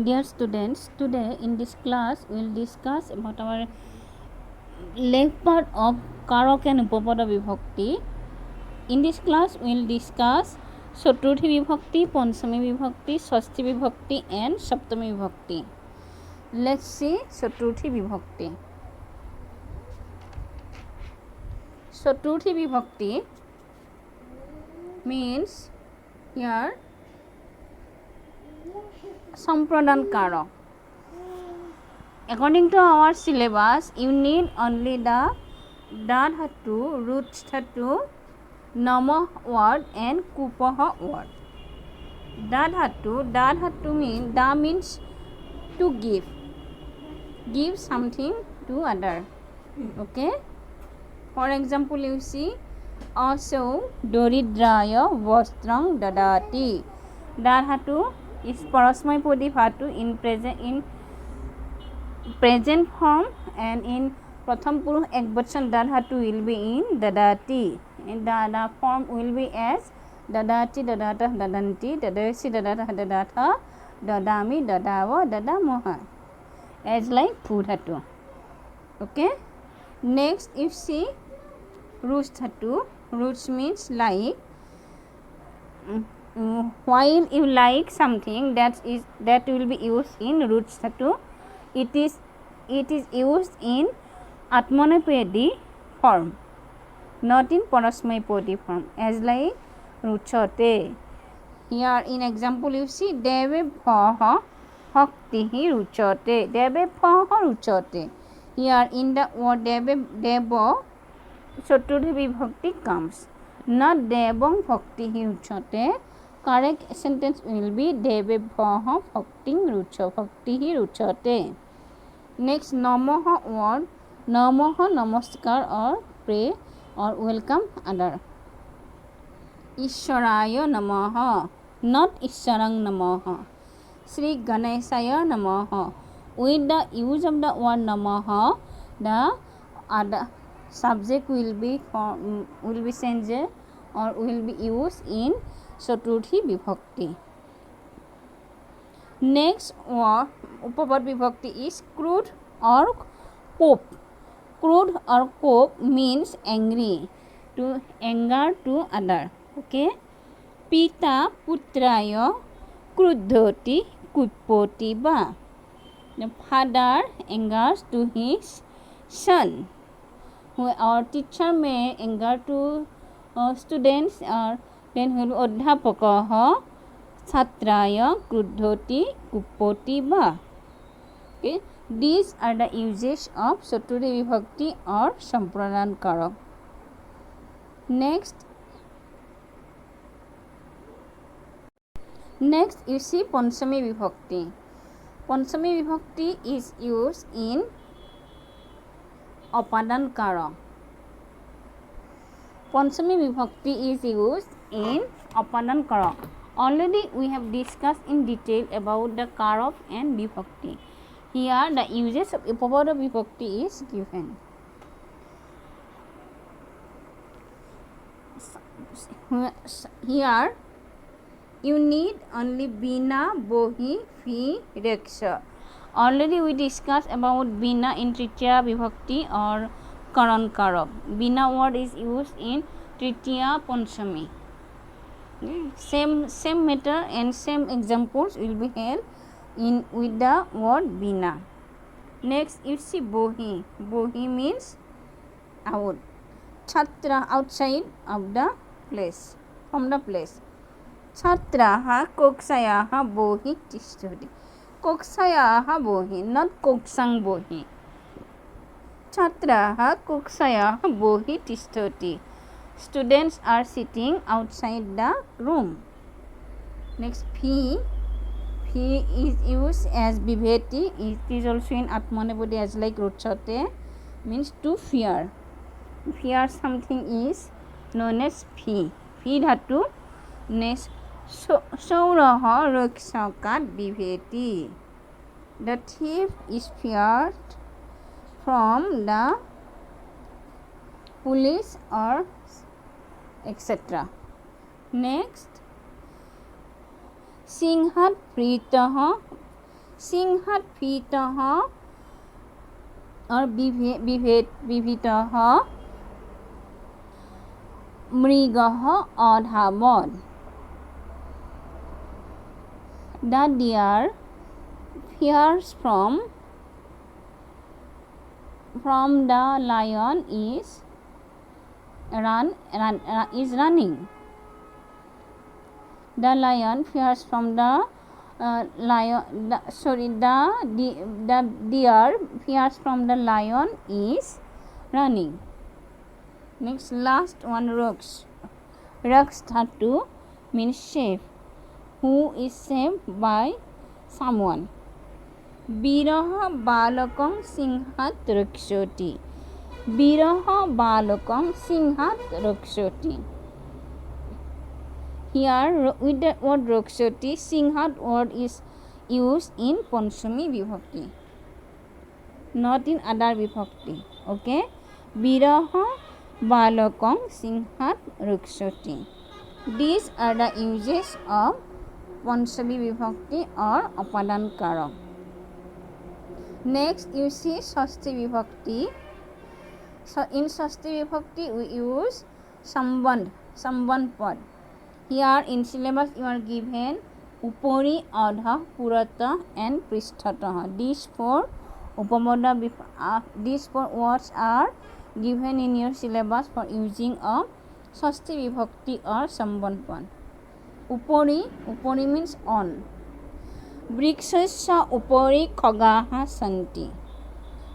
Dear students, today in this class we will discuss about our left part of Karok and Upapada Vibhakti. In this class we will discuss Chaturthi Vibhakti, Panchami Vibhakti, Shashti Vibhakti and Saptami Vibhakti. Let's see Chaturthi Vibhakti. Chaturthi Vibhakti means here Sampradan Karok. According to our syllabus, you need only the Dad Dhatu, Root Dhatu, Nama word and Kupaha word. Dad Dhatu means Da means to give something to other. Okay. For example, you see also Doridraya Vastrang Dadati. Dad Dhatu is Parasmay Podi Dhatu in present form, and in Pratham Purush Ekvachan Dad Dhatu will be in Dadati, and the form will be as Dadati, Dadata, Dadanti, Dadasi, Dadata, Dadata, Dadami, Dadava, Dadamoha, as like Pu Dhatu. Okay. Next you see Roots Dhatu. Roots means like while you like something that will be used in Roots Dhatu, it is used in Atmanapadi form, not in Parasmaipadi form, as like Ruchote. Here in example you see Deve Bhaha Bhaktihi Ruchote. Deve Bhaha Ruchote. Here in the word Deva Chaturthi Vibhakti comes, not Devang Bhaktihi Ruchote. Correct sentence will be Deve Bhaha Bhaktihi Ruchote. Next, Namaha word. Namaha, namaskar or pray or welcome other. Ishwaraya Namaha, not Ishwarang Namaha. Sri Ganeshaya Namaha. With the use of the word Namaha, the other subject will be changed or will be used in Chaturthi Vibhakti. Next word Upapad Vibhakti is crude or cope. Crude or cope means angry, to anger to other. Okay. Pita putraya krudhoti kupoti ba. The father angers to his son. Our teacher may anger to students, or then will Adhyapakaha Chatraya Krudhoti Kupoti ba. Okay. These are the uses of Chaturthi Vibhakti or Sampradan Karok. Next you see Panchami Vibhakti. Panchami Vibhakti is used in Apadan Karok. Panchami Vibhakti is used in Apadan Karok. Already we have discussed in detail about the Karok and Vibhakti. Here the uses of Upapada Vibhakti is given. Here you need only Bina, Bohi, Fi, Reksha. Already we discussed about Bina in Tritiya Vibhakti or Karan Karok. Bina word is used in Tritiya Panchami. Same matter and same examples will be held in with the word Bina. Next you see Bohi. Bohi means out. Chhatra, outside of the place, from the place. Chhatraha koksayaha bohi tishtoti. Koksayaha bohi, not koksang bohi. Chhatraha koksayaha bohi tishtoti. Students are sitting outside the room. Next, Phi is used as Bibheti. It is also in Atmanapadi as like Rochote, means to fear. Fear something is known as Phi. Phi Dhatu. Next, Sauraha Raksakat Bibheti. The thief is feared from the police or etc. Next, Singhat Pritah सिंहात् भीतः और विभीतः मृगः अधावत्. The deer fears from the lion is running. The lion fears from the the deer fears from the lion is running. Next, last one, Raks. Raks dhatu means save, who is saved by someone. Birah balakam singhat rakshoti. Birah balakam singhat rakshoti. Here with the word rakshoti, singhat word is used in Panchami vibhakti, not in other vibhakti. Okay, Birah balakam singhat rakshoti. These are the uses of Panchami vibhakti or Apadan karak. Next, you see Shashti vibhakti. So in Shashti vibhakti we use sambandh pad. Here in syllabus you are given upori, adha, purata and pristhatah. These four words are given in your syllabus for using a Shashti vibhakti or sambandh pad. Upori means on. Vrikshasya upori khagaha santi.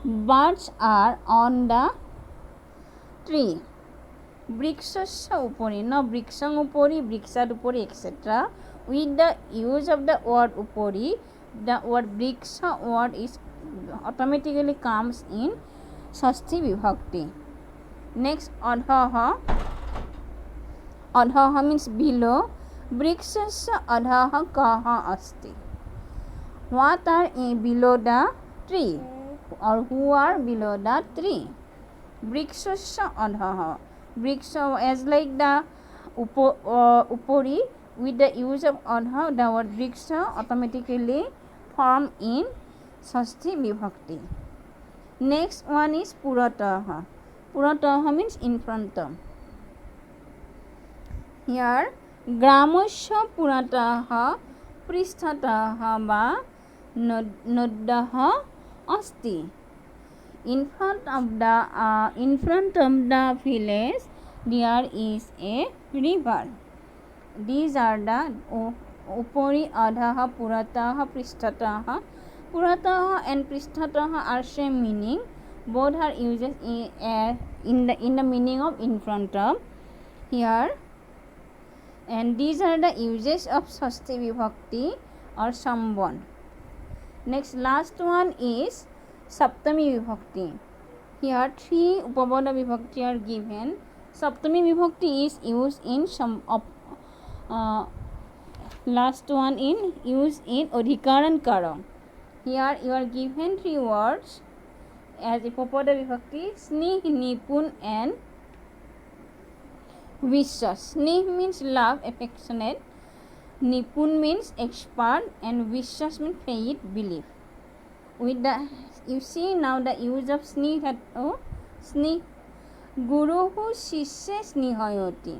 Birds are on the tree. Vrikshasya upori, now vrikshang upori, vrikshat upori, etc. With the use of the word upori, the word vriksha word is automatically comes in Shashti vibhakti. Next, adhaha. Adhaha means below. Vrikshasya adhaha kaha asti. What are below the tree, or who are below the tree? Vrikshasya adhaha. Vriksha, as like the upori, with the use of adha, the word vriksha automatically form in Shashti vibhakti. Next one is purataha. Purataha means in front of. Here gramasya purataha pristhataha ba noddaha asti. In front of the village there is a river. These are the upori, adhaha, purataha, pristhataha. Purataha and pristhataha are same meaning. Both are used in the meaning of in front of here. And these are the uses of Shashti vibhakti or sambandh. Next, last one is Saptami vibhakti. Here three upabada vibhakti are given. Saptami vibhakti is used in last one in use in adhikaran karam. Here you are given three words as upabada vibhakti: snih, nipun and vishwas. Snih means love, affectionate. Nipun means expert, and vishwas means faith, belief. With the you see now the use of snih. Snih. Guruhu shishya snihayoti.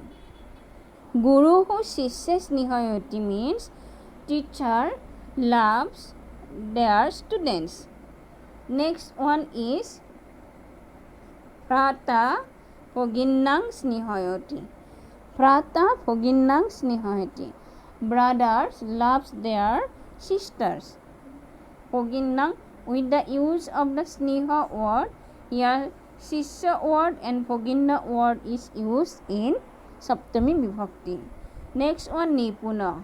Guruhu shishya snihayoti means teacher loves their students. Next one is Prata Bhoginnang snihayoti. Prata Bhoginnang snihayoti. Brothers loves their sisters. Bhoginnang, with the use of the sneha word, here shishya word and bhoginna word is used in Saptami vibhakti. Next one, nipuna.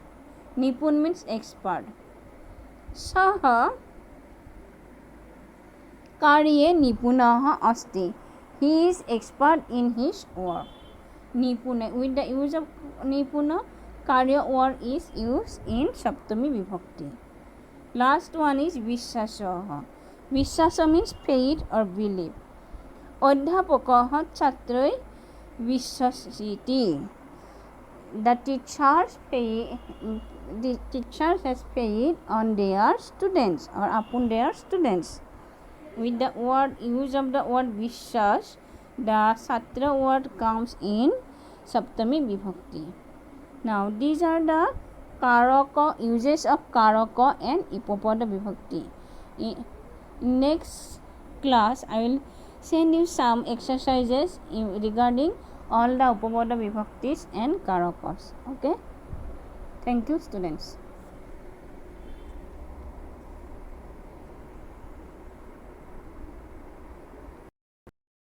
Nipun means expert. Saha karye nipunaha asti. He is expert in his work. Nipuna, with the use of nipuna, karya word is used in Saptami vibhakti. Last one is vishwasaha. Vishwasa means faith or belief. Adhyapakaha chhatrai vishwasiti. The teachers the teachers has paid on their students or upon their students. With the word use of the word Vishwas, the Chhatra word comes in Saptami Vibhakti. Now these are the Karaka uses of Karaka and Upapada Vibhakti. In next class I will send you some exercises regarding all the Upapada Vibhaktis and Karakas. Okay. Thank you, students.